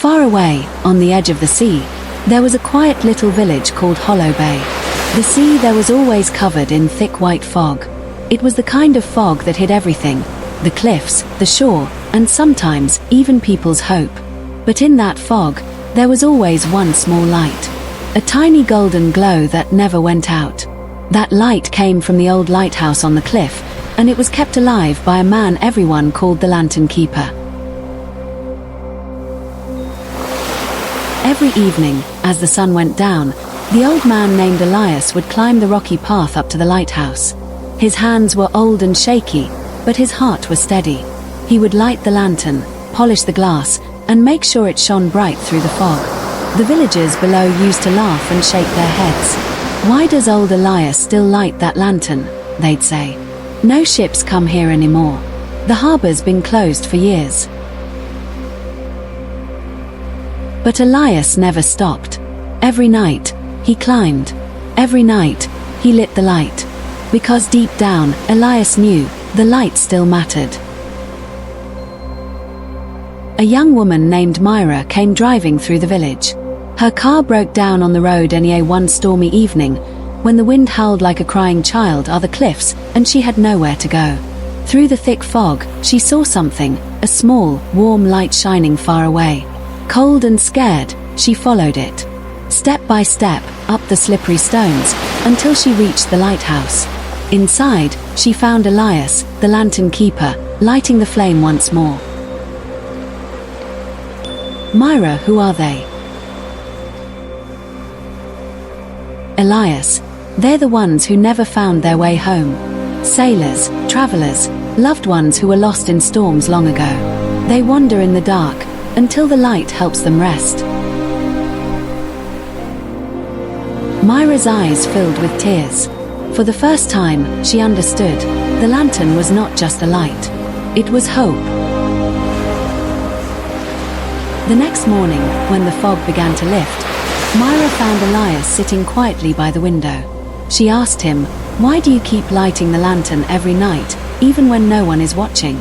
Far away, on the edge of the sea, there was a quiet little village called Hollow Bay. The sea there was always covered in thick white fog. It was the kind of fog that hid everything: the cliffs, the shore, and sometimes even people's hope. But in that fog, there was always one small light. A tiny golden glow that never went out. That light came from the old lighthouse on the cliff, and it was kept alive by a man everyone called the Lantern Keeper. Every evening, as the sun went down, the old man named Elias would climb the rocky path up to the lighthouse. His hands were old and shaky, but his heart was steady. He would light the lantern, polish the glass, and make sure it shone bright through the fog. The villagers below used to laugh and shake their heads. "Why does old Elias still light that lantern?" they'd say. "No ships come here anymore. The harbor's been closed for years." But Elias never stopped. Every night, he climbed. Every night, he lit the light. Because deep down, Elias knew the light still mattered. A young woman named Myra came driving through the village. Her car broke down on the road one stormy evening, when the wind howled like a crying child over the cliffs, and she had nowhere to go. Through the thick fog, she saw something, a small, warm light shining far away. Cold and scared, she followed it. Step by step, up the slippery stones, until she reached the lighthouse. Inside, she found Elias, the Lantern Keeper, lighting the flame once more. "Myra, who are they?" "Elias, they're the ones who never found their way home. Sailors, travelers, loved ones who were lost in storms long ago. They wander in the dark, until the light helps them rest." Myra's eyes filled with tears. For the first time, she understood. The lantern was not just a light. It was hope. The next morning, when the fog began to lift, Myra found Elias sitting quietly by the window. She asked him, "Why do you keep lighting the lantern every night, even when no one is watching?"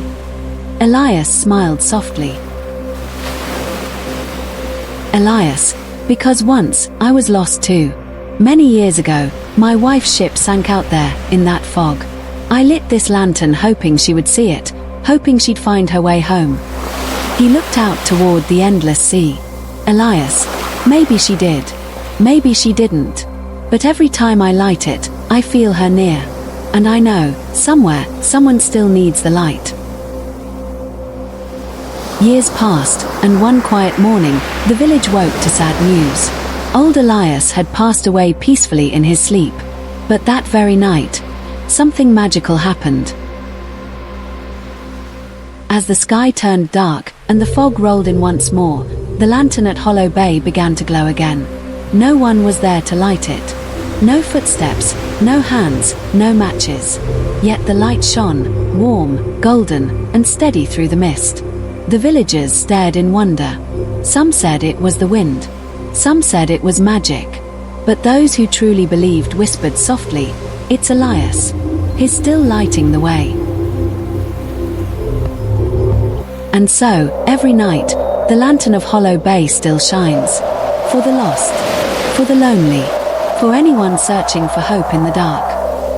Elias smiled softly. "Elias, because once, I was lost too. Many years ago, my wife's ship sank out there, in that fog. I lit this lantern hoping she would see it, hoping she'd find her way home." He looked out toward the endless sea. "Elias, maybe she did. Maybe she didn't. But every time I light it, I feel her near. And I know, somewhere, someone still needs the light." Years passed, and one quiet morning, the village woke to sad news. Old Elias had passed away peacefully in his sleep. But that very night, something magical happened. As the sky turned dark, and the fog rolled in once more, the lantern at Hollow Bay began to glow again. No one was there to light it. No footsteps, no hands, no matches. Yet the light shone, warm, golden, and steady through the mist. The villagers stared in wonder. Some said it was the wind. Some said it was magic. But those who truly believed whispered softly, "It's Elias. He's still lighting the way." And so, every night, the lantern of Hollow Bay still shines. For the lost. For the lonely. For anyone searching for hope in the dark.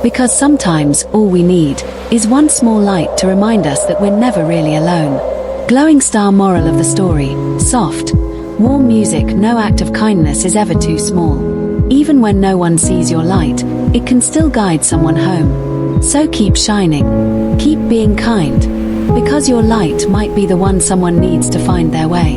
Because sometimes, all we need, is one small light to remind us that we're never really alone. Glowing star moral of the story: soft, warm music. No act of kindness is ever too small. Even when no one sees your light, it can still guide someone home. So keep shining. Keep being kind. Because your light might be the one someone needs to find their way.